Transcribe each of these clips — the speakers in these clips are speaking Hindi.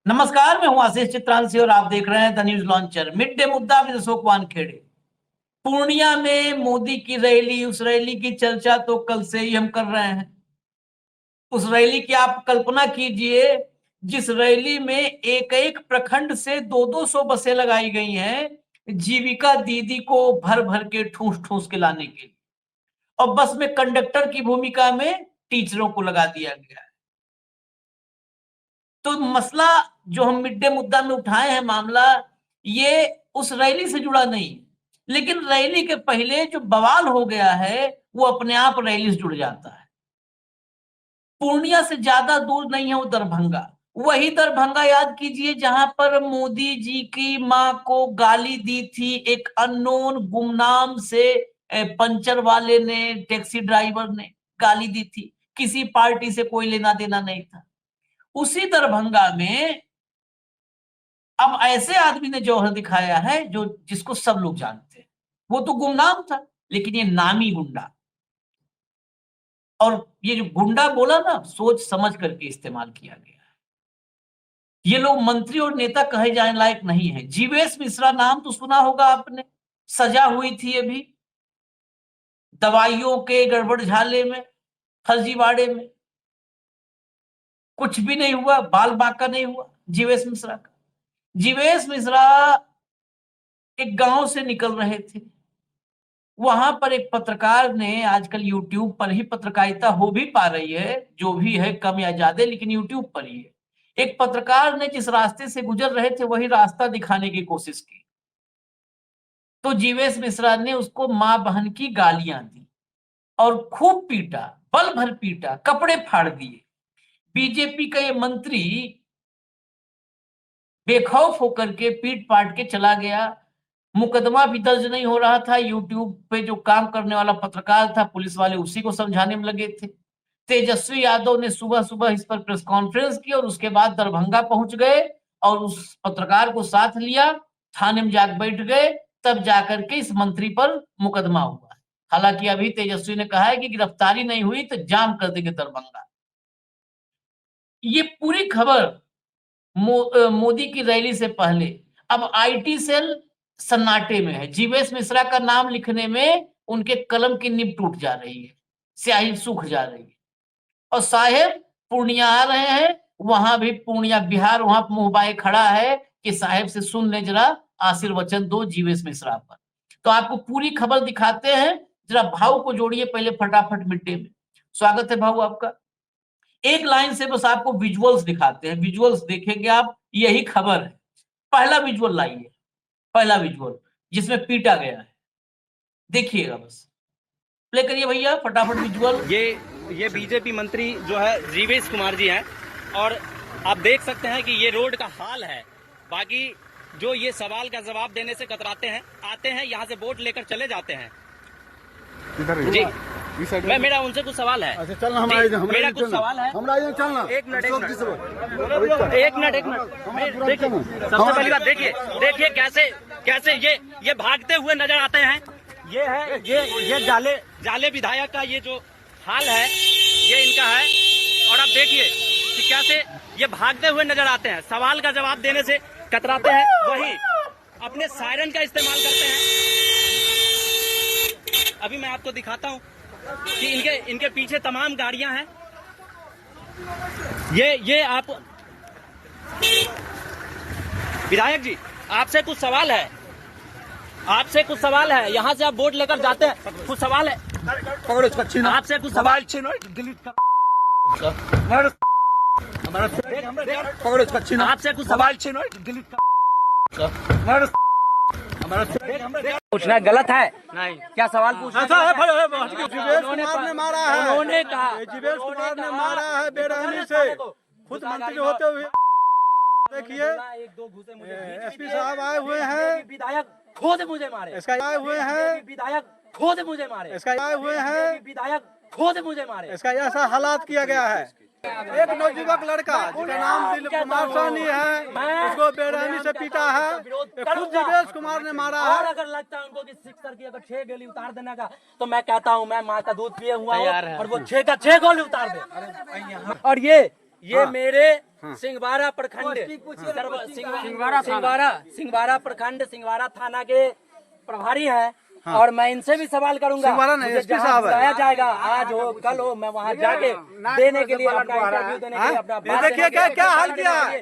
नमस्कार, मैं हूं आशीष चित्रांशी और आप देख रहे हैं the news launcher. Mid day मुद्दा विद अशोक वानखेड़े। पूर्णिया में मोदी की रैली, उस रैली की चर्चा तो कल से ही हम कर रहे हैं। उस रैली की आप कल्पना कीजिए, जिस रैली में एक एक प्रखंड से 200-200 बसें लगाई गई हैं जीविका दीदी को भर भर के ठूस ठूस के लाने के लिए, और बस में कंडक्टर की भूमिका में टीचरों को लगा दिया गया है। तो मसला जो हम मिड डे मुद्दा में उठाए हैं मामला, ये उस रैली से जुड़ा नहीं, लेकिन रैली के पहले जो बवाल हो गया है वो अपने आप रैली से जुड़ जाता है। पूर्णिया से ज्यादा दूर नहीं है वो दरभंगा। वही दरभंगा याद कीजिए जहां पर मोदी जी की मां को गाली दी थी एक अननोन गुमनाम से पंचर वाले ने, टैक्सी ड्राइवर ने गाली दी थी। किसी पार्टी से कोई लेना देना नहीं था। उसी दरभंगा में अब ऐसे आदमी ने जौहर दिखाया है जो जिसको सब लोग जानते हैं। वो तो गुमनाम था, लेकिन ये नामी गुंडा। और ये जो गुंडा बोला ना, सोच समझ करके इस्तेमाल किया गया है। ये लोग मंत्री और नेता कहे जाने लायक नहीं है। जीवेश मिश्रा नाम तो सुना होगा आपने, सजा हुई थी अभी दवाइयों के गड़बड़ झाले में, फर्जीवाड़े में। कुछ भी नहीं हुआ, बाल बांका नहीं हुआ जीवेश मिश्रा का। जीवेश मिश्रा एक गांव से निकल रहे थे। वहां पर एक पत्रकार ने, आजकल यूट्यूब पर ही पत्रकारिता हो भी पा रही है, जो भी है कम या ज्यादा, लेकिन यूट्यूब पर ही है। एक पत्रकार ने जिस रास्ते से गुजर रहे थे वही रास्ता दिखाने की कोशिश की, तो जीवेश मिश्रा ने उसको मां बहन की गालियां दी और खूब पीटा, पल भर पीटा, कपड़े फाड़ दिए। बीजेपी का ये मंत्री बेखौफ होकर के पीट पाट के चला गया। मुकदमा भी दर्ज नहीं हो रहा था। यूट्यूब पे जो काम करने वाला पत्रकार था, पुलिस वाले उसी को समझाने में लगे थे। तेजस्वी यादव ने सुबह सुबह इस पर प्रेस कॉन्फ्रेंस की और उसके बाद दरभंगा पहुंच गए और उस पत्रकार को साथ लिया, थाने में जाकर बैठ गए। तब जाकर के इस मंत्री पर मुकदमा हुआ। हालांकि अभी तेजस्वी ने कहा है कि गिरफ्तारी नहीं हुई तो जाम कर देंगे दरभंगा। ये पूरी खबर मोदी की रैली से पहले। अब आईटी सेल सन्नाटे में है। जीवेश मिश्रा का नाम लिखने में उनके कलम की निब टूट जा रही है, स्याही सूख जा रही है। और साहेब पूर्णिया आ रहे हैं, वहां भी पूर्णिया बिहार वहां मुंह बाए खड़ा है कि साहेब से सुन ले जरा, आशीर्वचन दो जीवेश मिश्रा पर। तो आपको पूरी खबर दिखाते हैं। जरा भाव को जोड़िए पहले फटाफट मिट्टी में। स्वागत है भाव आपका। एक लाइन से बस आपको विजुअल्स दिखाते हैं, विजुअल्स देखेंगे आप, यही खबर है। पहला विजुअल लाइए, पहला विजुअल जिसमें पीटा गया है, देखिएगा बस। प्ले करिए भैया फटाफट विजुअल। ये बीजेपी मंत्री जो है जीवेश कुमार जी हैं, और आप देख सकते हैं कि ये रोड का हाल है। बाकी जो ये सवाल का जवाब देने से कतराते हैं, आते हैं यहाँ से वोट लेकर चले जाते हैं। जी मेरा उनसे कुछ सवाल है। अच्छा चलना, मेरा कुछ सवाल है। चलना एक मिनट देखिए, सबसे पहली बात देखिए कैसे ये भागते हुए नजर आते हैं। ये है ये जाले विधायक का ये जो हाल है, ये इनका है। और आप देखिए कि कैसे ये भागते हुए नजर आते हैं, सवाल का जवाब देने से कतराते हैं, वहीं अपने सायरन का इस्तेमाल करते हैं। अभी मैं आपको दिखाता हूं कि इनके पीछे तमाम गाड़ियां हैं। ये आप विधायक जी, आपसे कुछ सवाल है, यहाँ से आप वोट लेकर जाते हैं, कुछ सवाल है आपसे, कुछ सवाल। आपसे कुछ सवाल पूछना गलत है? नहीं, क्या सवाल पूछना? जीवेश कुमार ने मारा है, उन्होंने कहा जीवेश कुमार ने मारा है बेरहमी से, खुद मंत्री होते हुए। देखिए एसपी साहब आए हुए हैं, विधायक खुद मुझे मारे, इसका आए हुए हैं, विधायक खुद मुझे मारे, इसका आए हुए हैं, विधायक खुद मुझे मारे। इसका ऐसा हालात किया गया है। एक नवयुवक लड़का जिसका नाम दिलीप कुमार साहनी है, उसको बेरहमी से पीटा है, खुद जीवेश कुमार ने मारा है। और अगर लगता है उनको कि सिक्सर की अगर 6 गोली उतार देने का, तो मैं कहता हूं मैं माँ का दूध पिए हुआ हूं और वो 6 का 6 गोली उतार दे। और ये मेरे सिंहवाड़ा प्रखंड सिंहवाड़ा प्रखंड सिंहवाड़ा थाना के प्रभारी हैं। और मैं इनसे भी सवाल करूंगा, मुझे जहाँ बुलाया जाएगा, आज हो कल हो, मैं वहाँ जाके देने के लिए अपना इंटरव्यू देने के लिए अपना बात देखिए क्या हाल किया है,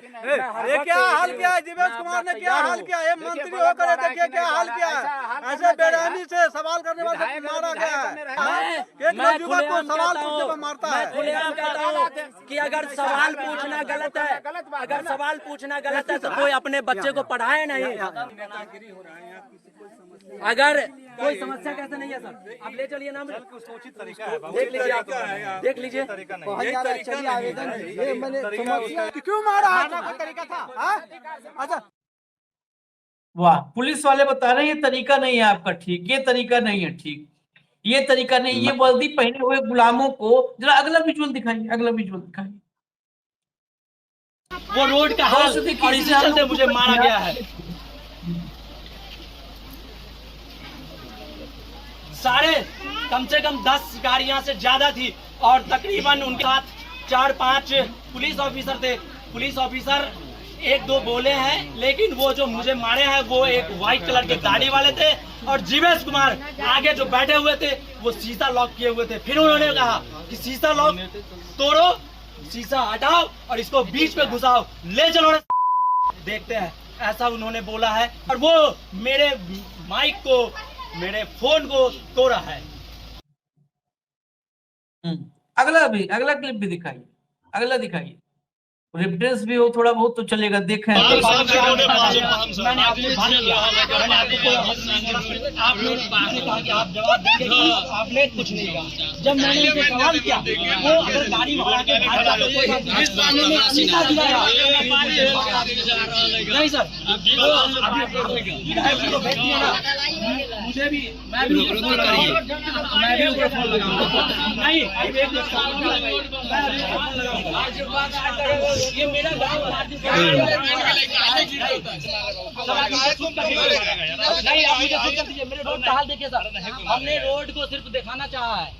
ये क्या हाल किया है, जीवेश कुमार ने क्या हाल किया है, मंत्री होकर देखिए क्या हाल किया है। ऐसे बेरहमी से सवाल करने वाले को मारा गया है। एक नौजुवक को सवाल पूछने पर मारता है। खुलेआम कहता हूँ कि अगर सवाल पूछना गलत है, अगर सवाल पूछना गलत है तो कोई अपने बच्चे को पढ़ाए नहीं। अगर कोई समस्या कैसे नहीं है सर, आप ले चलिए नाम, देख लीजिए, आप देख लीजिए। क्यों मारा, तरीका था। अच्छा, वाह, पुलिस वाले बता रहे हैं ये तरीका नहीं है आपका ठीक, ये तरीका नहीं है ठीक, ये तरीका नहीं। ये वर्दी पहने हुए गुलामों को जरा अगला विजुअल दिखाइए, अगला विजुअल दिखाइए। वो रोड का हाल और इसी चलते मुझे मारा गया है। सारे कम से कम 10 गाड़ियां से ज्यादा थी और तकरीबन उनके साथ 4-5 पुलिस ऑफिसर थे। पुलिस ऑफिसर 1-2 बोले हैं, लेकिन वो जो मुझे मारे हैं वो एक व्हाइट कलर के गाड़ी वाले थे और जीवेश कुमार आगे जो बैठे हुए थे वो शीशा लॉक किए हुए थे। फिर उन्होंने कहा कि शीशा लॉक तोड़ो, शीशा हटाओ और इसको बीच में घुसाओ, ले चलो। देखते हैं, ऐसा उन्होंने बोला है और वो मेरे माइक को, मेरे फोन को तोड़ा है। अगला क्लिप भी दिखाइए, अगला दिखाइए, रेफरेंस भी हो थोड़ा बहुत तो चलेगा। देखें मैंने आपको आप जवाब देंगे, आपने कुछ नहीं कहा। जब मैंने उनसे सवाल किया वो अगर गाड़ी भगा के नहीं सर, मुझे भी मैं भी ये मेरा गाँव नहीं, आप मुझे सुन कर दीजिए। मेरे रोड का हाल देखिए सर, हमने रोड को सिर्फ दिखाना चाहा है।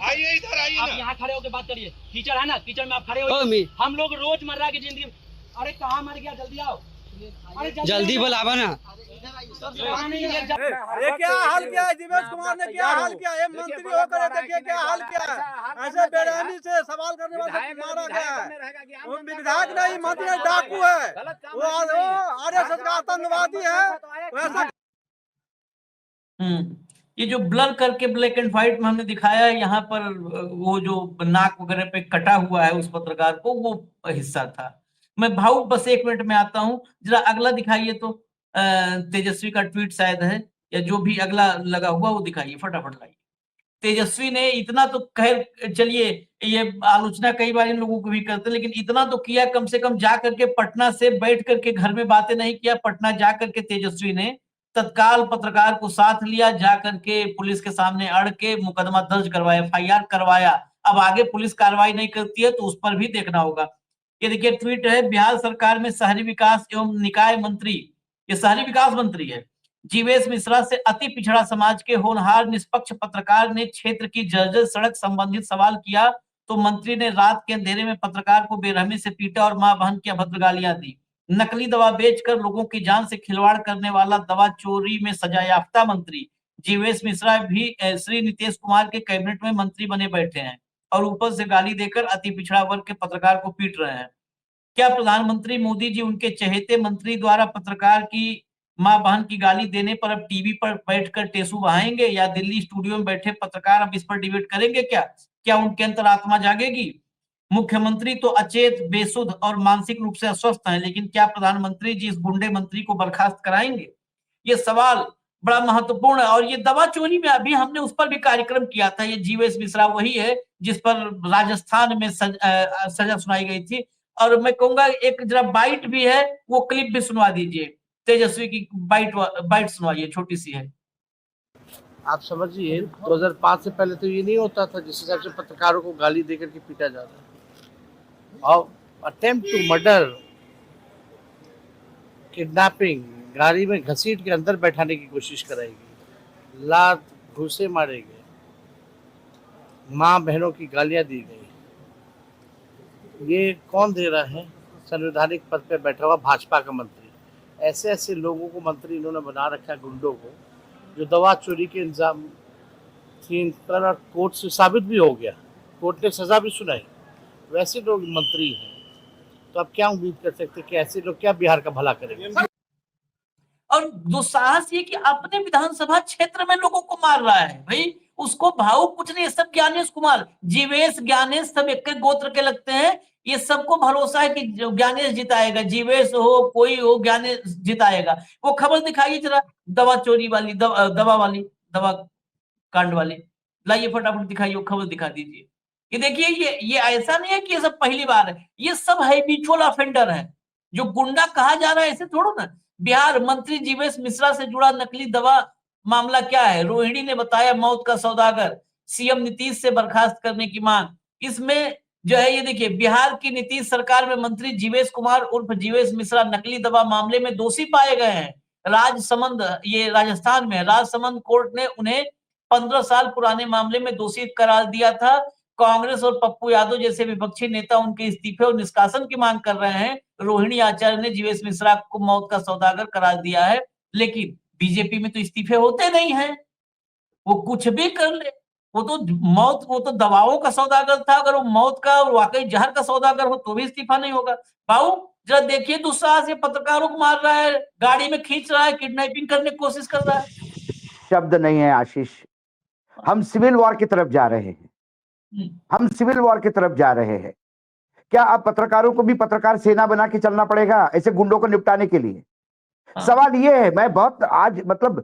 आइए इधर आइए, आप यहाँ खड़े होकर बात करिए। कीचड़ है ना, कीचड़ में आप खड़े हो। हम लोग रोजमर्रा की जिंदगी, अरे कहाँ मर गया, जल्दी आओ, अरे जल्दी बुलावा ना। ये क्या हाल किया है, जीवेश कुमार ने क्या हाल किया है, मंत्री होकर देखिए क्या हाल किया है। ऐसे बेरहमी से सवाल करने वाले को मारा गया है। वो विधायक नहीं, मंत्री डाकू है, वो आरएसएस का आतंकवादी है। वैसा ये जो ब्लर करके ब्लैक एंड व्हाइट में हमने दिखाया है, यहाँ पर वो जो नाक वगैरह पे कटा हुआ है उस पत्रकार को, वो हिस्सा था। मैं भावुक बस 1 मिनट में आता हूँ, जरा अगला दिखाइए तो। तेजस्वी का ट्वीट शायद है, या जो भी अगला लगा हुआ वो दिखाइए, फटाफट लाइए। तेजस्वी ने इतना तो खैर चलिए, ये आलोचना कई बार इन लोगों को भी करते, लेकिन इतना तो किया, कम से कम जा करके पटना से बैठ करके घर में बातें नहीं किया। पटना जा करके तेजस्वी ने तत्काल पत्रकार को साथ लिया, जा करके पुलिस के सामने अड़ के मुकदमा दर्ज करवाया, FIR करवाया। अब आगे पुलिस कार्रवाई नहीं करती है तो उस पर भी देखना होगा। ये देखिए ट्वीट है, बिहार सरकार में शहरी विकास एवं निकाय मंत्री, ये शहरी विकास मंत्री है, जीवेश मिश्रा से अति पिछड़ा समाज के होनहार निष्पक्ष पत्रकार ने क्षेत्र की जर्जर सड़क संबंधित सवाल किया तो मंत्री ने रात के अंधेरे में पत्रकार को बेरहमी से पीटा और मां बहन की अभद्र गालियां दी। नकली दवा बेचकर लोगों की जान से खिलवाड़ करने वाला दवा चोरी में सजायाफ्ता मंत्री जीवेश मिश्रा भी श्री नीतीश कुमार के कैबिनेट में मंत्री बने बैठे हैं और ऊपर से गाली देकर अति पिछड़ा वर्ग के पत्रकार को पीट रहे हैं। क्या प्रधानमंत्री मोदी जी उनके चहेते मंत्री द्वारा पत्रकार की मां बहन की गाली देने पर अब टीवी पर बैठकर टेसू बहाएंगे, या दिल्ली स्टूडियो में बैठे पत्रकार अब इस पर डिबेट करेंगे? क्या उनके अंतरात्मा जागेगी? मुख्यमंत्री तो अचेत, बेसुध और मानसिक रूप से अस्वस्थ हैं, लेकिन क्या प्रधानमंत्री जी इस गुंडे मंत्री को बर्खास्त कराएंगे? ये सवाल बड़ा महत्वपूर्ण है। और ये दवा चोरी में अभी हमने उस पर भी कार्यक्रम किया था। ये जीवेश मिश्रा वही है जिस पर राजस्थान में सजा सुनाई गई थी। और मैं कहूंगा एक जरा बाइट भी है, वो क्लिप भी सुनवा दीजिए, तेजस्वी की बाइट सुनवाइए, छोटी सी है। आप समझिए 2005 से पहले तो ये नहीं होता था जिस हिसाब से पत्रकारों को गाली देकर के पीटा जा रहा है। और अटेम्प्ट टू मर्डर, किडनैपिंग, गाड़ी में घसीट के अंदर बैठाने की कोशिश कराएगी, लात घूसे मारेंगे, माँ बहनों की गालियां दी गई। ये कौन दे रहा है? संवैधानिक पद पे बैठा हुआ भाजपा का मंत्री। ऐसे ऐसे लोगों को मंत्री इन्होंने बना रखा है, गुंडों को, जो दवा चोरी के इल्जाम थी इन पर और कोर्ट से साबित भी हो गया, कोर्ट ने सजा भी सुनाई। वैसे लोग मंत्री हैं, तो आप क्या उम्मीद कर सकते हैं कि ऐसे लोग क्या बिहार का भला करेंगे? और दुस्साहस ये कि अपने विधानसभा क्षेत्र में लोगों को मार रहा है भाई। उसको भावुक कुछ नहीं, सब ज्ञानेश कुमार, जीवेश, ज्ञानेश सब एक गोत्र के लगते हैं। ये सबको भरोसा है कि ज्ञानेश जिताएगा, जीवेश हो कोई हो, ज्ञानेश जिताएगा। वो खबर दिखाइए जरा, दवा चोरी वाली, दवा कांड वाली, लाइए फटाफट दिखाइए, वो खबर दिखा दीजिए। ये देखिए, ये ऐसा नहीं है कि ये सब पहली बार है, ये सब हैबिचुअल ऑफेंडर है। जो गुंडा कहा जा रहा है ऐसे थोड़ा ना। बिहार मंत्री जीवेश मिश्रा से जुड़ा नकली दवा मामला क्या है? रोहिणी ने बताया मौत का सौदागर, सीएम नीतीश से बर्खास्त करने की मांग। इसमें जो है ये देखिए, बिहार की नीतीश सरकार में मंत्री जीवेश कुमार उर्फ जीवेश मिश्रा नकली दवा मामले में दोषी पाए गए हैं। राजसमंद, ये राजस्थान में राजसमंद कोर्ट ने उन्हें 15 साल पुराने मामले में दोषी करार दिया था। कांग्रेस और पप्पू यादव जैसे विपक्षी नेता उनके इस्तीफे और निष्कासन की मांग कर रहे हैं। रोहिणी आचार्य ने जीवेश मिश्रा को मौत का सौदागर करार दिया है, लेकिन बीजेपी में तो इस्तीफे होते नहीं हैं। वो कुछ भी कर ले, वो तो दवाओं का सौदागर था। अगर वो मौत का और वाकई जहर का सौदागर हो तो भी इस्तीफा नहीं होगा। बाबू जरा देखिए, दुस्साहस से पत्रकारों को मार रहा है, गाड़ी में खींच रहा है, किडनैपिंग करने की कोशिश कर रहा है। शब्द नहीं है आशीष, हम सिविल वॉर की तरफ जा रहे हैं। हम सिविल वॉर की तरफ जा रहे हैं। क्या अब पत्रकारों को भी पत्रकार सेना बना के चलना पड़ेगा ऐसे गुंडों को निपटाने के लिए? सवाल ये है, मैं बहुत आज मतलब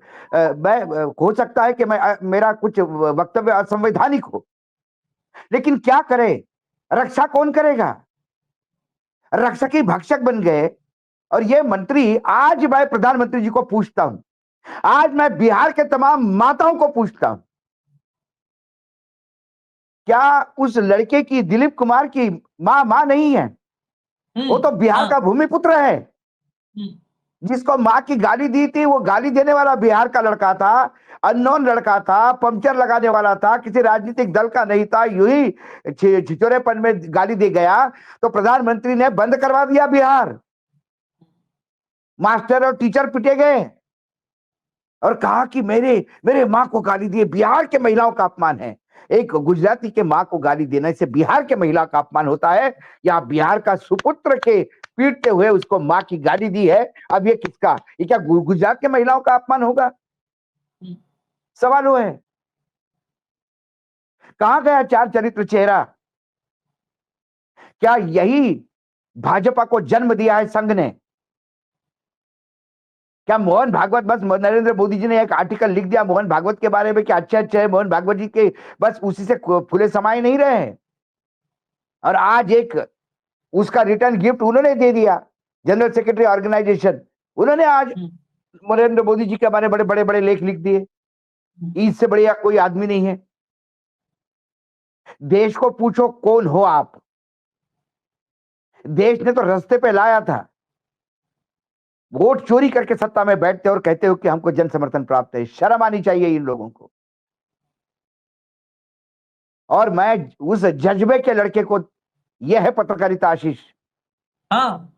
मैं हो सकता है कि मेरा कुछ वक्तव्य असंवैधानिक हो, लेकिन क्या करे, रक्षा कौन करेगा? रक्षक ही भक्षक बन गए। और ये मंत्री, आज मैं प्रधानमंत्री जी को पूछता हूं, आज मैं बिहार के तमाम माताओं को पूछता हूं, क्या उस लड़के की, दिलीप कुमार की मां नहीं है? वो तो बिहार का भूमिपुत्र है। जिसको मां की गाली दी थी, वो गाली देने वाला बिहार का लड़का था, अननोन लड़का था, पंक्चर लगाने वाला था, किसी राजनीतिक दल का नहीं था, यूं ही छिचोरेपन में गाली दे गया। तो प्रधानमंत्री ने बंद करवा दिया बिहार। मास्टर और टीचर पिटे गए और कहा कि मेरे मां को गाली दिए, बिहार के महिलाओं का अपमान है। एक गुजराती के मां को गाली देने से बिहार के महिला का अपमान होता है, या बिहार का सुपुत्र के पीटते हुए उसको मां की गाली दी है? अब ये किसका, ये क्या गुजरात के महिलाओं का अपमान होगा? सवाल वो है, कहां गया चार चरित्र चेहरा? क्या यही भाजपा को जन्म दिया है संघ ने? क्या मोहन भागवत, बस नरेंद्र मोदी जी ने एक आर्टिकल लिख दिया मोहन भागवत के बारे में कि अच्छे मोहन भागवत जी के, बस उसी से फूले समाये नहीं रहे, और आज एक उसका रिटर्न गिफ्ट उन्होंने दे दिया, जनरल सेक्रेटरी ऑर्गेनाइजेशन, उन्होंने आज नरेंद्र मोदी जी के बारे में बड़े बड़े लेख लिख दिए। इससे बढ़िया कोई आदमी नहीं है। देश को पूछो कौन हो आप? देश ने तो रास्ते पे लाया था, वोट चोरी करके सत्ता में बैठते और कहते हो कि हमको जन समर्थन प्राप्त है। शर्म आनी चाहिए इन लोगों को। और मैं उस जज्बे के लड़के को, यह है पत्रकारिता आशीष। हाँ,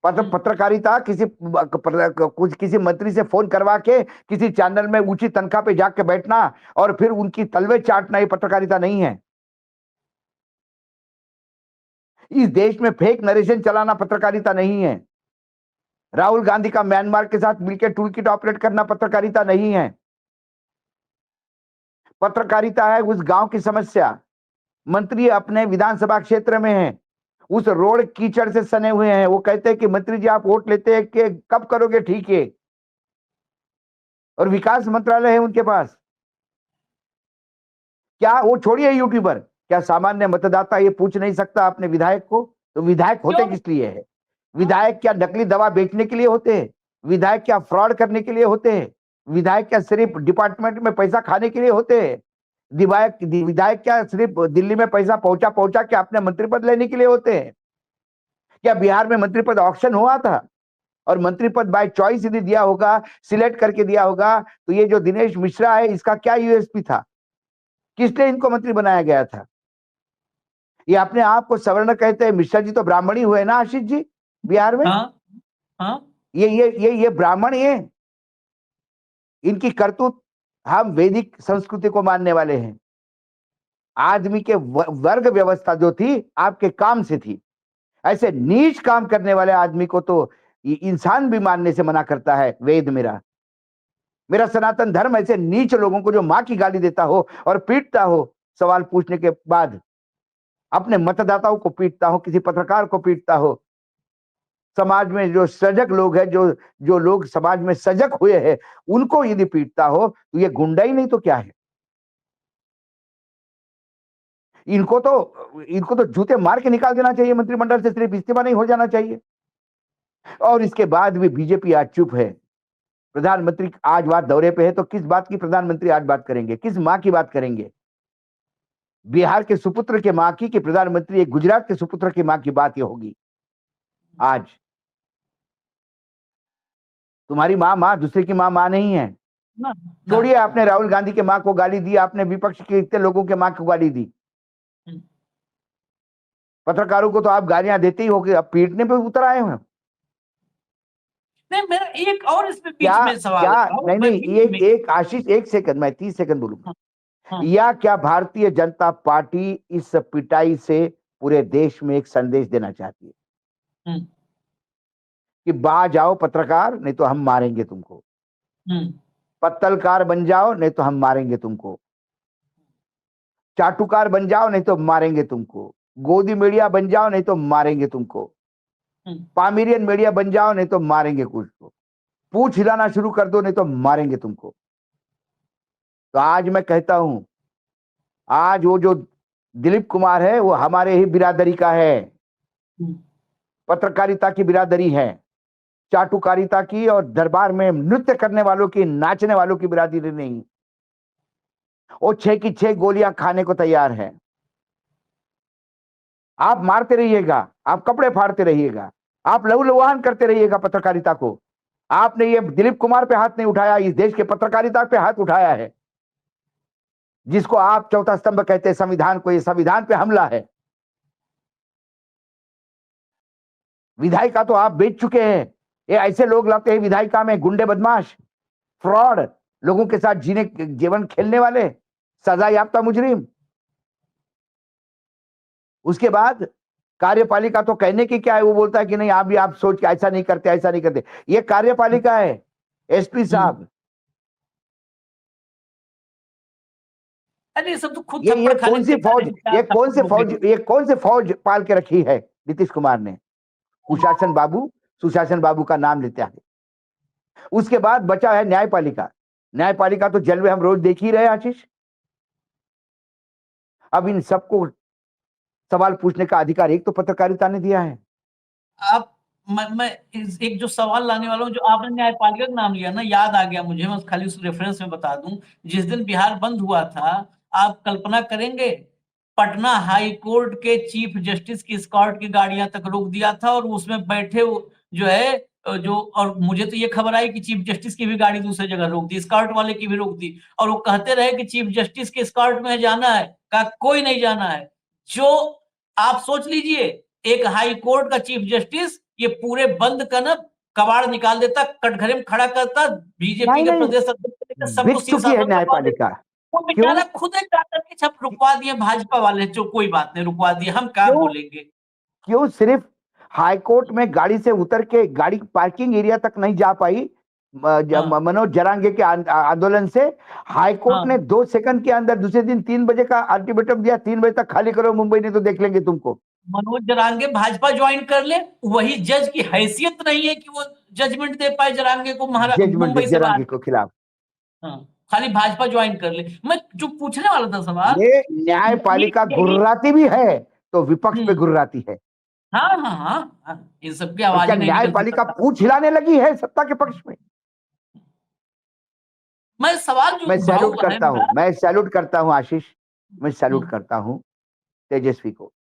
पत्रकारिता किसी मंत्री से फोन करवा के किसी चैनल में ऊंची तनख्वाह पे जाके बैठना और फिर उनकी तलवे चाटना, ये पत्रकारिता नहीं है। इस देश में फेक नरेशन चलाना पत्रकारिता नहीं है। राहुल गांधी का म्यांमार के साथ मिलकर टूल किट ऑपरेट करना पत्रकारिता नहीं है। पत्रकारिता है उस गांव की समस्या, मंत्री अपने विधानसभा क्षेत्र में है, उस रोड कीचड़ से सने हुए हैं, वो कहते हैं कि मंत्री जी आप वोट लेते हैं कि कब करोगे ठीक है, और विकास मंत्रालय है उनके पास। क्या वो छोड़िए यूट्यूबर, क्या सामान्य मतदाता ये पूछ नहीं सकता अपने विधायक को? तो विधायक होते किस लिए है? विधायक क्या नकली दवा बेचने के लिए होते हैं? विधायक क्या फ्रॉड करने के लिए होते हैं? विधायक क्या सिर्फ डिपार्टमेंट में पैसा खाने के लिए होते हैं? विधायक क्या सिर्फ दिल्ली में पैसा पहुंचा के अपने मंत्री पद लेने के लिए होते हैं? क्या बिहार में मंत्री पद ऑक्शन हुआ था और मंत्री पद बाय चॉइस यदि दिया होगा, सिलेक्ट करके दिया होगा, तो ये जो दिनेश मिश्रा है इसका क्या यूएसपी था? किसने इनको मंत्री बनाया गया था? ये अपने आप को सवर्ण कहते हैं। मिश्रा जी तो ब्राह्मण ही हुए ना आशीष जी, बिहार में। हाँ हाँ ये ब्राह्मण ही है। इनकी करतूत, हम वैदिक संस्कृति को मानने वाले हैं। आदमी के वर्ग व्यवस्था जो थी आपके काम से थी। ऐसे नीच काम करने वाले आदमी को तो इंसान भी मानने से मना करता है वेद। मेरा सनातन धर्म ऐसे नीच लोगों को जो मां की गाली देता हो और पीटता हो, सवाल पूछने के बाद अपने मतदाताओं को पीटता हो, किसी पत्रकार को पीटता हो, समाज में जो सजग लोग हैं, जो लोग समाज में सजग हुए हैं, उनको यदि पीटता हो तो ये गुंडा ही नहीं तो क्या है? इनको तो जूते मार के निकाल देना चाहिए मंत्रिमंडल से, सिर्फ इस्तीफा नहीं हो जाना चाहिए। और इसके बाद भी बीजेपी आज चुप है। प्रधानमंत्री आज बात दौरे पे है, तो किस बात की प्रधानमंत्री आज बात करेंगे? किस मां की बात करेंगे? बिहार के सुपुत्र के मां की, कि प्रधानमंत्री एक गुजरात के सुपुत्र की मां की बात ये होगी आज? तुम्हारी मां दूसरे की मां नहीं है। ना, छोड़िए, आपने राहुल गांधी के मां को गाली दी, आपने विपक्ष के इतने लोगों के मां को गाली दी। पत्रकारों को तो आप गालियां देते ही होगे, अब पीटने पे उतर आए हो। नहीं, मेरा एक और इसमें बीच क्या में सवाल क्या है। नहीं, ये एक आशीष, 1 सेकंड, मैं 30 सेकंड बोलूंगा। हाँ। या क्या भारतीय जनता पार्टी इस पिटाई से पूरे देश में एक संदेश देना चाहती है कि बाज आओ पत्रकार, नहीं तो हम मारेंगे तुमको। पत्तलकार बन जाओ, नहीं तो हम मारेंगे तुमको। चाटुकार बन जाओ, नहीं तो मारेंगे तुमको। गोदी मीडिया बन जाओ, नहीं तो मारेंगे तुमको। पामीरियन मीडिया बन जाओ, नहीं तो मारेंगे कुछ को। पूछ हिलाना शुरू कर दो, नहीं तो मारेंगे तुमको। तो आज मैं कहता हूं, आज वो जो दिलीप कुमार है वो हमारे ही बिरादरी का है, पत्रकारिता की बिरादरी है, चाटुकारिता की और दरबार में नृत्य करने वालों की, नाचने वालों की बिरादरी नहीं। वो 6 की 6 गोलियां खाने को तैयार है। आप मारते रहिएगा, आप कपड़े फाड़ते रहिएगा, आप लहूलुहान करते रहिएगा पत्रकारिता को। आपने ये दिलीप कुमार पे हाथ नहीं उठाया, इस देश के पत्रकारिता पे हाथ उठाया है, जिसको आप चौथा स्तंभ कहते हैं संविधान को। ये संविधान पे हमला है। विधायिका तो आप बेच चुके हैं। ये ऐसे लोग लाते हैं विधायिका में, गुंडे, बदमाश, फ्रॉड, लोगों के साथ जीवन खेलने वाले, सजा याफ्ता मुजरिम। उसके बाद कार्यपालिका तो कहने की क्या है, वो बोलता है कि नहीं, आप भी आप सोच के ऐसा नहीं करते, ऐसा नहीं करते। ये कार्यपालिका है, एसपी साहब। अरे सब तो खुद ये थप्पड़ खाने कौन सी फौज, ये कौन से फौज पाल के रखी है नीतीश कुमार ने? कुशासन बाबू, सुशासन बाबू का नाम लेते हैं। उसके बाद बचा है न्यायपालिका। न्यायपालिका तो जलवे हम रोज देख ही रहे आशीष। अब इन सबको सवाल पूछने का अधिकार एक तो पत्रकारिता ने दिया है। आप मैं एक जो सवाल लाने वाला हूँ, जो आपने न्यायपालिका का नाम लिया ना, याद आ गया मुझे। मैं खाली उस रेफरेंस में बता दूं, जिस दिन बिहार बंद हुआ था, आप कल्पना करेंगे, पटना हाई कोर्ट के चीफ जस्टिस की स्कॉट की गाड़ियां तक रोक दिया था, और उसमें बैठे जो है और मुझे तो ये खबर आई कि चीफ जस्टिस की भी गाड़ी दूसरी जगह रोक दी, स्कॉट वाले की भी रोक दी, और वो कहते रहे कि चीफ जस्टिस के स्कॉट में जाना है, का कोई नहीं जाना है। जो आप सोच लीजिए, एक हाई कोर्ट का चीफ जस्टिस ये पूरे बंद का ना कबाड़ निकाल देता, कटघरे में खड़ा करता, बीजेपी के प्रदेश अध्यक्ष सबको बिक चुकी है न्यायपालिका। वो बेचारा खुद एक जाकर के छप रुकवा दिए भाजपा वाले, जो कोई बात नहीं, रुकवा दिए, हम क्या बोलेंगे। क्यों सिर्फ हाईकोर्ट में गाड़ी से उतर के गाड़ी पार्किंग एरिया तक नहीं जा पाई मनोज जरांगे के आंदोलन से? हाईकोर्ट ने 2 सेकंड के अंदर दूसरे दिन 3 बजे का अल्टीमेटम दिया, 3 बजे तक खाली करो मुंबई, नहीं तो देख लेंगे तुमको। मनोज जरांगे भाजपा ज्वाइन कर ले, वही जज की हैसियत नहीं है कि वो जजमेंट दे पाए जरांगे को मुंबई से जरांगे को खिलाफ। खाली भाजपा ज्वाइन कर ले। मैं जो पूछने वाला था सवाल, ये न्यायपालिका गुर्राती भी है तो विपक्ष पे गुर्राती है। हाँ हाँ हाँ, इन सबकी आवाज नहीं। न्यायपालिका पूछ हिलाने लगी है सत्ता के पक्ष में। मैं सवाल जो मैं सैल्यूट करता हूँ, मैं सैल्यूट करता हूँ आशीष, मैं सैल्यूट करता हूँ तेजस्वी को।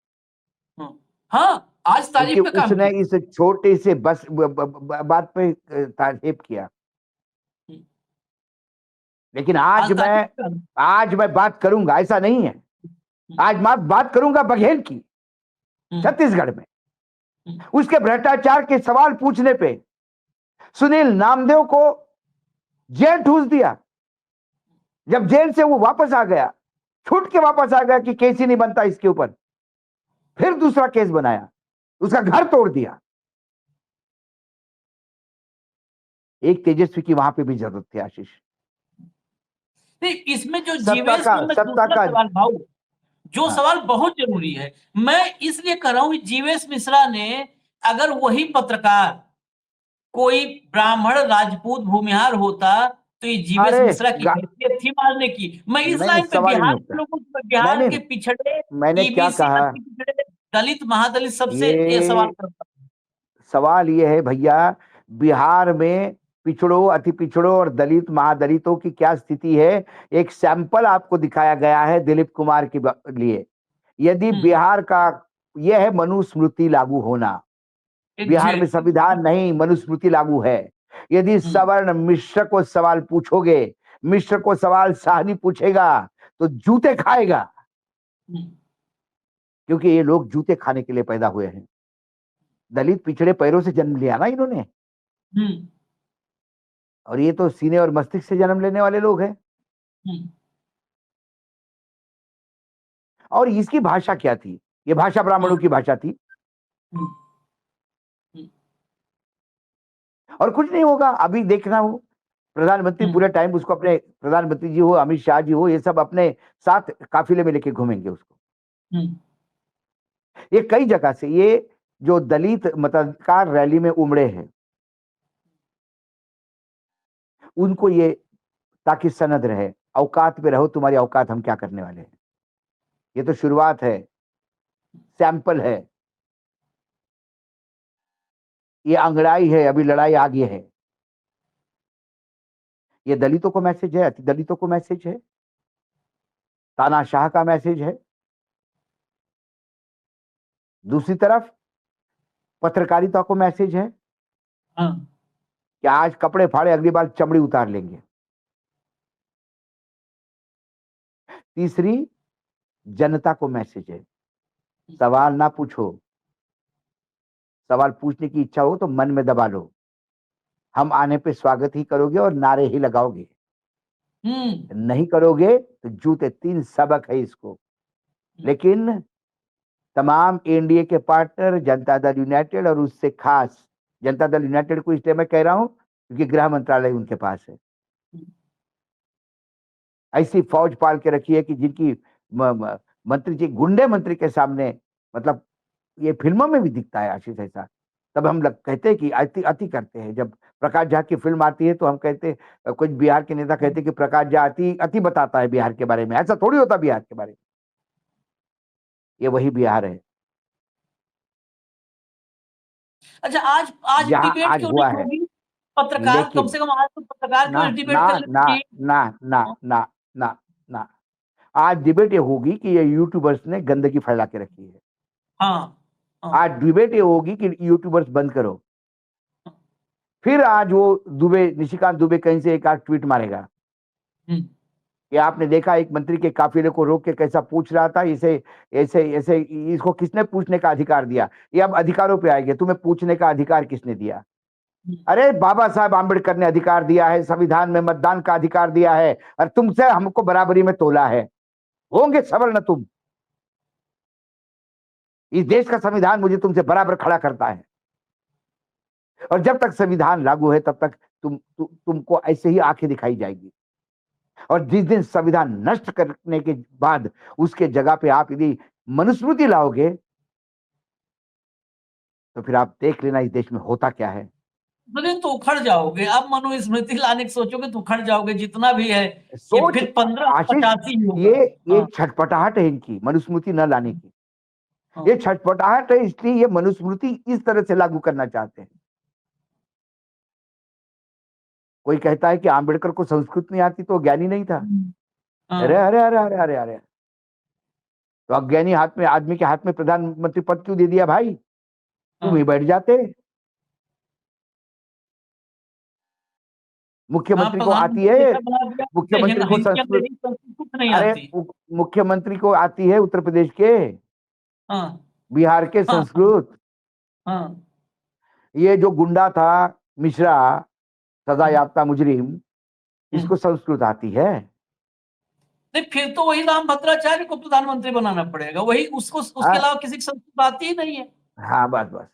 हाँ, आज तारीफ पे काम उसने इस छोटे से बस बात पे तारीफ किया, लेकिन आज मैं बात करूंगा, ऐसा नहीं है, आज मैं बात करूंगा बघेल की, छत्तीसगढ़ में उसके भ्रष्टाचार के सवाल पूछने पे सुनील नामदेव को जेल ठूस दिया। जब जेल से वो वापस आ गया, छूट के वापस आ गया कि केस ही नहीं बनता इसके ऊपर, फिर दूसरा केस बनाया, उसका घर तोड़ दिया। एक तेजस्वी की वहां पे भी जरूरत थी आशीष। नहीं, इसमें जो सत्ता जीवेश का में सत्ता दूसरा का सवाल भाऊ, जो हाँ। सवाल बहुत जरूरी है, मैं इसलिए कर रहा हूं कि जीवेश मिश्रा ने, अगर वही पत्रकार कोई ब्राह्मण राजपूत भूमिहार होता तो ये जीवेश अरे मिश्रा की हैसियत थी मारने की। मैं इस नहीं, लाइन पे सवाल ही नहीं बिहार के उठता। लोगों से, बिहार मैंने के पिछड़े मैंने क्या ईबीसी कहा, अति पिछड़े दलित महादलित सबसे ये सवाल ये करता हूं। सवाल ये है भैया, बिहार में पिछड़ों, अति पिछड़ों और दलित महादलितों की क्या स्थिति है, एक सैंपल आपको दिखाया गया है दिलीप कुमार के लिए। यदि बिहार का यह है मनुस्मृति लागू होना, बिहार में संविधान नहीं, मनुस्मृति लागू है। यदि सवर्ण मिश्र को सवाल पूछोगे, मिश्र को सवाल साहनी पूछेगा तो जूते खाएगा, क्योंकि ये लोग जूते खाने के लिए पैदा हुए हैं। दलित पिछड़े पैरों से जन्म लिया ना इन्होंने, और ये तो सीने और मस्तिष्क से जन्म लेने वाले लोग हैं। और इसकी भाषा क्या थी? ये भाषा ब्राह्मणों की भाषा थी। और कुछ नहीं होगा, अभी देखना हो, प्रधानमंत्री पूरे टाइम उसको अपने, प्रधानमंत्री जी हो, अमित शाह जी हो, ये सब अपने साथ काफिले में लेके घूमेंगे उसको। ये कई जगह से ये जो दलित मताधिकार रैली में उमड़े हैं, उनको ये, ताकि सनद रहे, औकात पे रहो, तुम्हारी औकात हम क्या करने वाले हैं। ये तो शुरुआत है, सैंपल है, ये अंगड़ाई है, अभी लड़ाई आगे है। ये दलितों को मैसेज है, अति दलितों को मैसेज है, तानाशाह का मैसेज है। दूसरी तरफ पत्रकारिता को मैसेज है कि आज कपड़े फाड़े, अगली बार चमड़ी उतार लेंगे। तीसरी जनता को मैसेज है, सवाल ना पूछो, सवाल पूछने की इच्छा हो तो मन में दबा लो, हम आने पे स्वागत ही करोगे और नारे ही लगाओगे, नहीं करोगे तो जूते। 3 सबक है इसको। लेकिन तमाम एनडीए के पार्टनर, जनता दल यूनाइटेड और उससे खास जनता दल यूनाइटेड को इसलिए मैं कह रहा हूं क्योंकि गृह मंत्रालय उनके पास है। ऐसी फौज पाल के रखी है कि जिनकी मंत्री जी, गुंडे मंत्री के सामने, मतलब ये फिल्मों में भी दिखता है आशीष ऐसा। तब हम लोग कहते हैं कि अति अति करते हैं। जब प्रकाश झा की फिल्म आती है तो हम कहते, कुछ बिहार के नेता कहते कि प्रकाश झा अति अति बताता है बिहार के बारे में। ऐसा थोड़ी होता बिहार के बारे में, ये वही बिहार है। अच्छा, आज डिबेट आज क्यों हुआ नहीं है, होगी? पत्रकार कम लेकिन से कम आज तो पत्रकार ना क्यों डिबेट ना कर लेना ना चाहिए? ना ना ना ना ना आज डिबेट ये होगी कि ये यूट्यूबर्स ने गंदगी फैला के रखी है। आज डिबेट ये होगी कि यूट्यूबर्स बंद करो। फिर आज वो दुबे, निशिकांत दुबे कहीं से एक आध ट्वीट मारेगा कि आपने देखा एक मंत्री के काफिले को रोक के कैसा पूछ रहा था, इसे ऐसे ऐसे, इसको किसने पूछने का अधिकार दिया। ये अब अधिकारों पे आएंगे, तुम्हें पूछने का अधिकार किसने दिया? अरे बाबा साहब आंबेडकर ने अधिकार दिया है, संविधान में मतदान का अधिकार दिया है, और तुमसे हमको बराबरी में तोला है। होंगे सवर्ण तुम, इस देश का संविधान मुझे तुमसे बराबर खड़ा करता है। और जब तक संविधान लागू है तब तक तुमको ऐसे ही आंखें दिखाई जाएगी। और जिस दिन संविधान नष्ट करने के बाद उसके जगह पे आप यदि मनुस्मृति लाओगे तो फिर आप देख लेना इस देश में होता क्या है। तो उखड़ जाओगे। अब मनुस्मृति लाने की सोचोगे तो उखड़ जाओगे, जितना भी है ये सोच फिर 1585 होगा। ये छटपटाहट है इनकी मनुस्मृति न लाने की। ये छटपटाहट है, इसलिए ये मनुस्मृति इस तरह से लागू करना चाहते हैं। कोई कहता है कि आंबेडकर को संस्कृत नहीं आती तो ज्ञानी नहीं था। अरे अरे अरे अरे अरे अरे, तो अज्ञानी हाथ में, आदमी के हाथ में प्रधानमंत्री पद क्यों दे दिया भाई? तुम ही बैठ जाते। मुख्यमंत्री को आती प्रधानमंत्री है, ऐसा बना दिया कि मुख्यमंत्री को हिंदी संस्कृत, अंग्रेजी संस्कृत कुछ नहीं अरे आती। मुख्यमंत्री को आती है उत्तर प्रदेश के, हाँ बिहार के हाँ संस्कृत। हाँ। ये जो गुंडा था मिश्रा, सजा याफ्ता मुजरिम, इसको हम्म। संस्कृत आती है। नहीं, फिर तो वही रामभद्राचार्य को प्रधानमंत्री बनाना पड़ेगा, वही उसको, उसके हाँ अलावा किसी की संस्कृत आती ही नहीं है। हाँ, बस बस।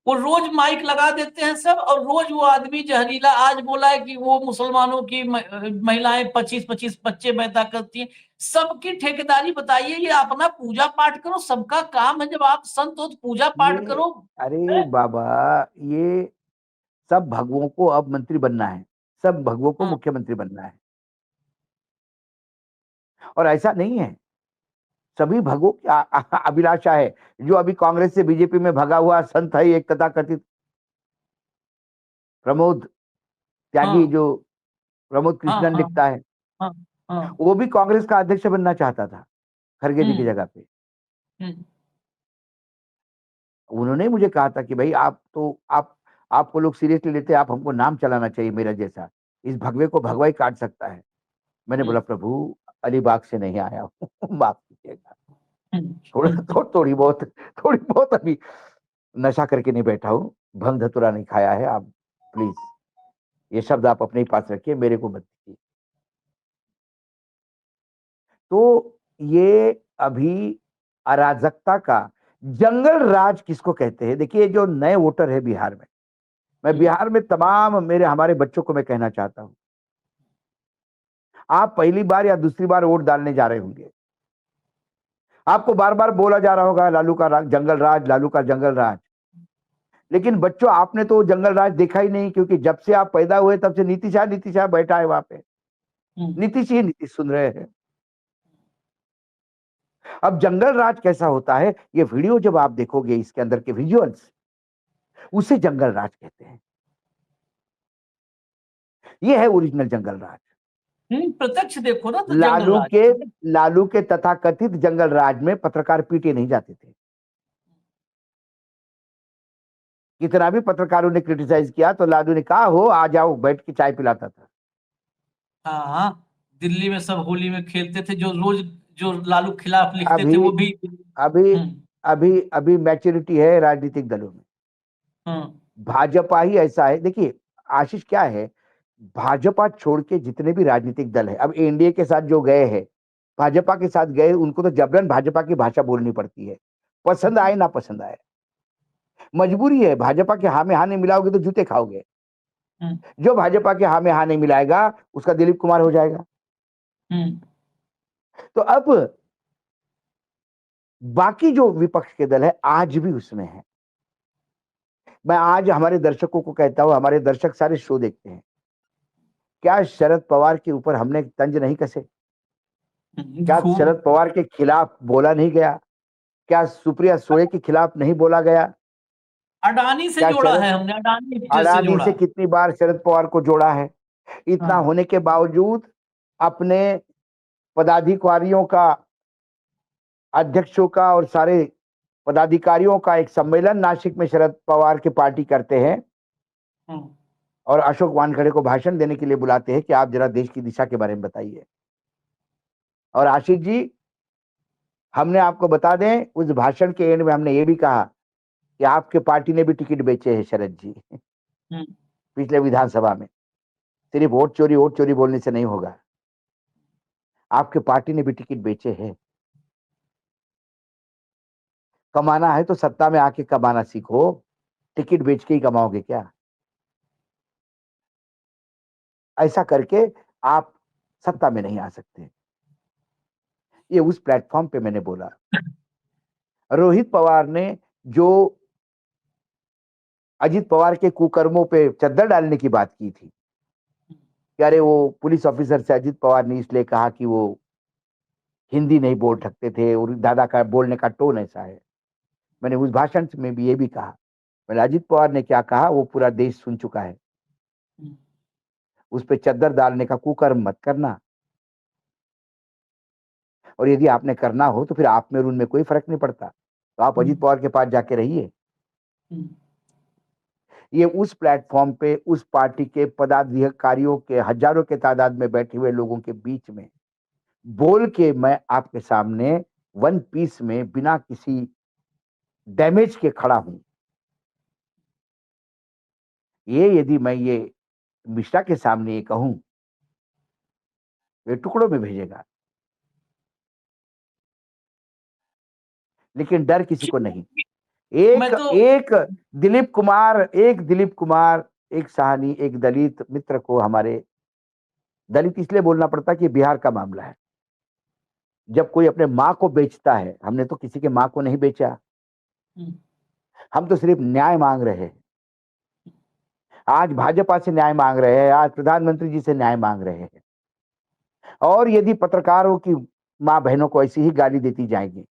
वो रोज माइक लगा देते हैं सब, और रोज वो आदमी जहरीला, आज बोला है कि वो मुसलमानों की महिलाएं 25-25 बच्चे पैदा करती हैं। सबकी ठेकेदारी बताइए, ये अपना पूजा पाठ करो, सबका काम है, जब आप संत हो तो पूजा पाठ ये करो। अरे बाबा, ये सब भगवों को अब मंत्री बनना है, सब भगवों को हाँ मुख्यमंत्री बनना है। और ऐसा नहीं है, सभी भगवों की अभिलाषा है। जो अभी कांग्रेस से बीजेपी में भगा हुआ संत है, एक तथाकथित प्रमोद त्यागी, हाँ जो प्रमोद हाँ कृष्णन हाँ लिखता है, हाँ हाँ। वो भी कांग्रेस का अध्यक्ष बनना चाहता था खड़गे जी की हम्म जगह पे। हम्म उन्होंने मुझे कहा था कि भाई आप तो आपको लोग सीरियसली लेते हैं, आप हमको नाम चलाना चाहिए मेरा जैसा, इस भगवे को भगवा ही काट सकता है। मैंने बोला हम्म प्रभु, अलीबाग से नहीं आया हूँ माफ कीजिएगा, थोड़ी बहुत अभी नशा करके नहीं बैठा हूँ, भंग धतुरा नहीं खाया है। आप प्लीज ये शब्द आप अपने ही पास रखिए, मेरे को मत दीजिए। तो ये अभी अराजकता का जंगल राज किसको कहते हैं? देखिए, जो नए वोटर है बिहार में, मैं बिहार में तमाम हमारे बच्चों को मैं कहना चाहता हूं, आप पहली बार या दूसरी बार वोट डालने जा रहे होंगे, आपको बार बार बोला जा रहा होगा लालू का जंगल राज, लालू का जंगल राज। लेकिन बच्चों, आपने तो जंगल राज देखा ही नहीं, क्योंकि जब से आप पैदा हुए तब से नीतीश बैठा है वहां पे, नीतीश ही नीतीश सुन रहे हैं। अब जंगल राज कैसा होता है, ये वीडियो जब आप देखोगे, इसके अंदर के विजुअल्स, उसे जंगल राज कहते हैं। ये है ओरिजिनल जंगल राज। प्रत्यक्ष देखो ना तो जंगल राज। लालू के तथाकथित जंगल राज में पत्रकार पीटे नहीं जाते थे। कितना भी पत्रकारों ने क्रिटिसाइज किया तो लालू ने कहा हो आ जाओ, बैठ के चाय पिलाता था। हाँ, दिल्ली में सब होली में खेलते थे, जो रोज जो लालू खिलाफ लिखते थे अभी वो भी। अभी हम्म अभी अभी मैच्योरिटी है राजनीतिक दलों में। हम्म भाजपा ही ऐसा है। देखिए आशीष, क्या है, भाजपा छोड़ के जितने भी राजनीतिक दल है, अब एनडीए के साथ जो गए हैं, भाजपा के साथ गए, उनको तो जबरन भाजपा की भाषा बोलनी पड़ती है, पसंद आए ना पसंद आए, मजबूरी है। भाजपा के हाँ में हाँ नहीं मिलाओगे तो जूते खाओगे। हम्म जो भाजपा के हाँ में हाँ नहीं मिलाएगा, उसका दिलीप कुमार हो जाएगा। हम्म तो अब बाकी जो विपक्ष के दल है आज भी उसमें है। मैं आज हमारे दर्शकों को कहता हूं, हमारे दर्शक सारे शो देखते हैं, क्या शरद पवार के ऊपर हमने तंज नहीं कसे? क्या खूब। शरद पवार के खिलाफ बोला नहीं गया? क्या सुप्रिया सुळे के खिलाफ नहीं बोला गया? अडानी से क्या जोड़ा है हमने, अडानी जैसे अडानी जोड़ा। से कितनी बार शरद पवार को जोड़ा है? इतना हाँ होने के बावजूद अपने पदाधिकारियों का, अध्यक्षों का और सारे पदाधिकारियों का एक सम्मेलन नासिक में शरद पवार की पार्टी करते हैं हम्म और अशोक वानखेड़े को भाषण देने के लिए बुलाते हैं कि आप जरा देश की दिशा के बारे में बताइए। और आशीष जी, हमने आपको बता दें, उस भाषण के एंड में हमने ये भी कहा कि आपके पार्टी ने भी टिकट बेचे हैं शरद जी हम्म पिछले विधानसभा में। सिर्फ वोट चोरी बोलने से नहीं होगा, आपके पार्टी ने भी टिकट बेचे हैं। कमाना है तो सत्ता में आके कमाना सीखो, टिकट बेच के ही कमाओगे क्या? ऐसा करके आप सत्ता में नहीं आ सकते। ये उस प्लेटफॉर्म पे मैंने बोला। रोहित पवार ने जो अजीत पवार के कुकर्मों पे चद्दर डालने की बात की थी कि अरे वो पुलिस ऑफिसर से अजीत पवार ने इसलिए कहा कि वो हिंदी नहीं बोल सकते थे और दादा का बोलने का टोन ऐसा है। मैंने उस भाषण में भी ये भी कहा, मैंने अजीत पवार ने क्या कहा वो पूरा देश सुन चुका है। उस पर चद्दर डालने का कुकर्म मत करना, और यदि आपने करना हो तो फिर आप में और उनमें कोई फर्क नहीं पड़ता, तो आप अजीत पवार के पास जाके रहिए। ये उस प्लेटफॉर्म पे उस पार्टी के पदाधिकारियों के हजारों के तादाद में बैठे हुए लोगों के बीच में बोल के मैं आपके सामने वन पीस में बिना किसी डैमेज के खड़ा हूं। ये यदि मैं ये मिश्रा के सामने ये कहूं, ये टुकड़ों में भेजेगा, लेकिन डर किसी को नहीं। मैं तो एक दिलीप कुमार, एक साहनी, एक दलित मित्र को, हमारे दलित इसलिए बोलना पड़ता कि बिहार का मामला है। जब कोई अपने माँ को बेचता है, हमने तो किसी के माँ को नहीं बेचा, हम तो सिर्फ न्याय मांग रहे हैं। आज भाजपा से न्याय मांग रहे हैं, आज प्रधानमंत्री जी से न्याय मांग रहे हैं। और यदि पत्रकारों की माँ बहनों को ऐसी ही गाली देती जाएंगी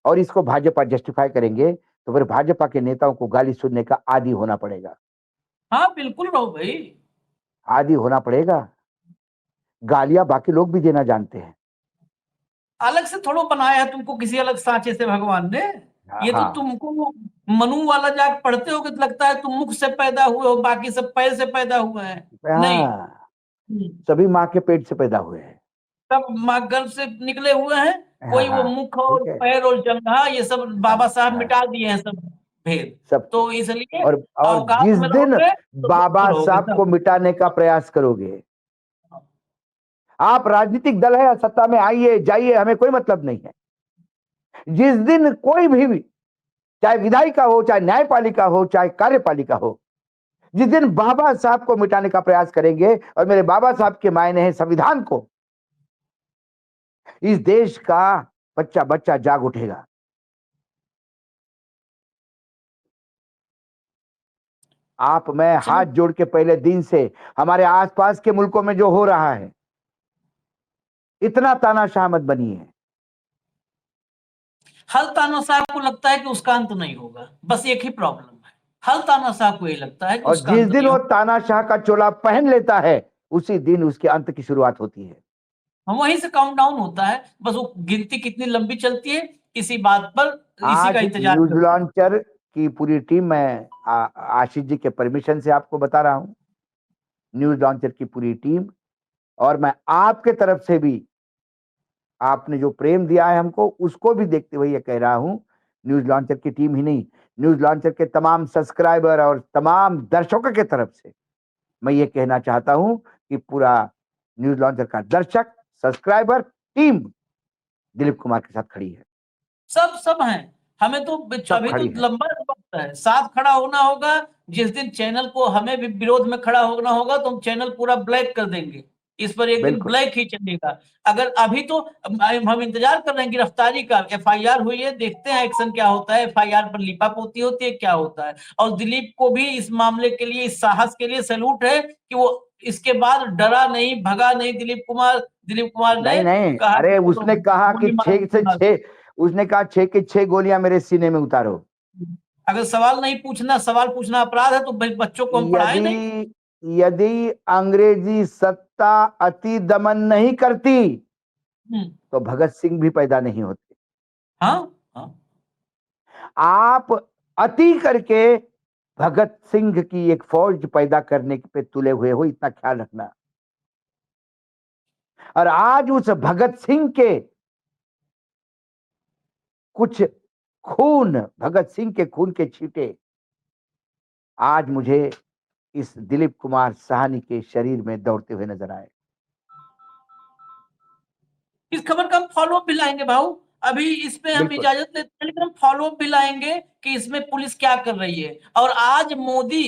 और इसको भाजपा जस्टिफाई करेंगे, तो फिर भाजपा के नेताओं को गाली सुनने का आदी होना पड़ेगा। हाँ बिल्कुल रहो भाई, आदी होना पड़ेगा। गालियां बाकी लोग भी देना जानते हैं। अलग से थोड़ा बनाया है तुमको किसी अलग सांचे से भगवान ने। ये तो हाँ। तुमको मनु वाला जाग पढ़ते हो तो लगता है तुम मुख से पैदा हुए हो, बाकी सब पैर से पैदा हुए हैं। नहीं, हाँ, सभी माँ के पेट से पैदा हुए हैं। सब माँ गर्भ से निकले हुए हैं। कोई वो हाँ, मुख और ठीक है। पैर और जंघा ये सब बाबा साहब हाँ, मिटा दिए हैं सब भेद। सब तो इसलिए और औकात जिस में दिन रहोगे तो बाबा रहोगे साहब सब। को मिटाने का प्रयास करोगे, आप राजनीतिक दल है, सत्ता में आइए जाइए, हमें कोई मतलब नहीं है। जिस दिन कोई भी, चाहे विधायिका हो, चाहे न्यायपालिका हो, चाहे कार्यपालिका हो, जिस दिन बाबा साहब को मिटाने का प्रयास करेंगे, और मेरे बाबा साहब के मायने हैं संविधान को, इस देश का बच्चा बच्चा जाग उठेगा। आप मैं हाथ जोड़ के पहले दिन से हमारे आसपास के मुल्कों में जो हो रहा है, इतना तानाशाह मत बनिए। हल तानाशाह को लगता है कि उसका अंत नहीं होगा, बस एक ही प्रॉब्लम है, हल तानाशाह को ये लगता है कि और उसका जिस अंत दिन नहीं वो होगा। तानाशाह का चोला पहन लेता है, उसी दिन उसके अंत की शुरुआत होती है। हम वहीं से काउंट डाउन होता है, बस वो गिनती कितनी लंबी चलती है इसी बात पर, इसी का आज इंतजार न्यूज करते हैं। लॉन्चर की पूरी टीम, मैं आशीष जी के परमिशन से आपको बता रहा हूं, न्यूज लॉन्चर की पूरी टीम, और मैं आपके तरफ से भी आपने जो प्रेम दिया है हमको, उसको भी देखते हुए ये कह रहा हूं, न्यूज लॉन्चर की टीम ही नहीं, न्यूज लॉन्चर के तमाम सब्सक्राइबर और तमाम दर्शकों के तरफ से मैं ये कहना चाहता हूं कि पूरा न्यूज लॉन्चर का दर्शक, सब्सक्राइबर टीम दिलीप कुमार के साथ खड़ी है। सब हैं, हमें तो सब अभी तो खड़ी है। लंबा वक्त है, साथ खड़ा होना होगा। जिस दिन चैनल को हमें भी विरोध में खड़ा होना होगा तो हम चैनल पूरा ब्लैक कर देंगे, इस पर एक दिन बिल्कुल। ब्लैक ही चलेगा। अगर अभी तो हम इंतजार कर रहे हैं गिरफ्तारी का, एफआईआर हुई है, देखते हैं एक्शन क्या होता है, एफआईआर पर लिपापोती होती है क्या होता है। और दिलीप को भी इस मामले के लिए, इस साहस के लिए सैल्यूट है कि वो इसके बाद डरा नहीं, भगा नहीं। दिलीप कुमार ने नहीं नहीं, कहा अरे कि उसने कहा कि गोली मार 6 उसने कहा 6 की 6 गोलियां मेरे सीने में उतारो। अगर सवाल नहीं पूछना, सवाल पूछना अपराध है तो बच्चों को हम पढ़ाए नहीं। यदि यदि अंग्रेजी सत्ता अति दमन नहीं करती तो भगत सिंह भी पैदा नहीं होते। हाँ हाँ, आप अति करके भगत सिंह की एक फौज पैदा करने पे तुले हुए हो, इतना ख्याल रखना। और आज उस भगत सिंह के कुछ खून, भगत सिंह के खून के छींटे आज मुझे इस दिलीप कुमार साहनी के शरीर में दौड़ते हुए नजर आए। इस खबर का हम फॉलो अप भी लाएंगे भाऊ, अभी इसमें हम बिल्कुल। इजाजत लेते हैं, लेकिन हम फॉलो अप भी लाएंगे कि इसमें पुलिस क्या कर रही है। और आज मोदी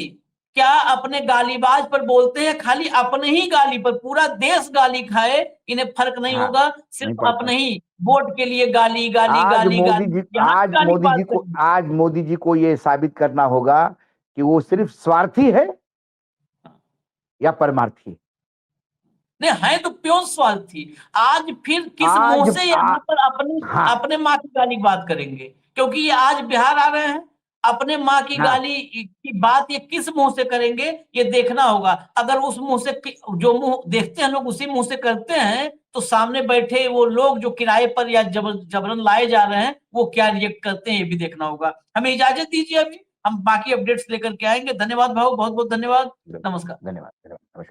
क्या अपने गालीबाज पर बोलते हैं, खाली अपने ही गाली पर पूरा देश गाली खाए, इन्हें फर्क नहीं हाँ, होगा, नहीं सिर्फ पड़ता। अपने ही वोट के लिए गाली गाली आज गाली मोदी गाली, जी यहाँ आज मोदी गालीबाज जी को करेंगे। आज मोदी जी को ये साबित करना होगा कि वो सिर्फ स्वार्थी है या परमार्थी। नहीं है तो प्योर स्वार्थी। आज फिर किस आज मुंह से यहाँ पर हाँ अपने माँ की गाली बात करेंगे, क्योंकि ये आज बिहार आ रहे हैं, अपने माँ की हाँ गाली की बात ये किस मुंह से करेंगे ये देखना होगा। अगर उस मुंह से, जो मुंह देखते हैं लोग उसी मुंह से करते हैं, तो सामने बैठे वो लोग जो किराए पर या जबरन लाए जा रहे हैं वो क्या रिएक्ट करते हैं ये भी देखना होगा। हमें इजाजत दीजिए, अभी हम बाकी अपडेट्स लेकर के आएंगे। धन्यवाद भाऊ, बहुत बहुत धन्यवाद। नमस्कार। धन्यवाद, नमस्कार।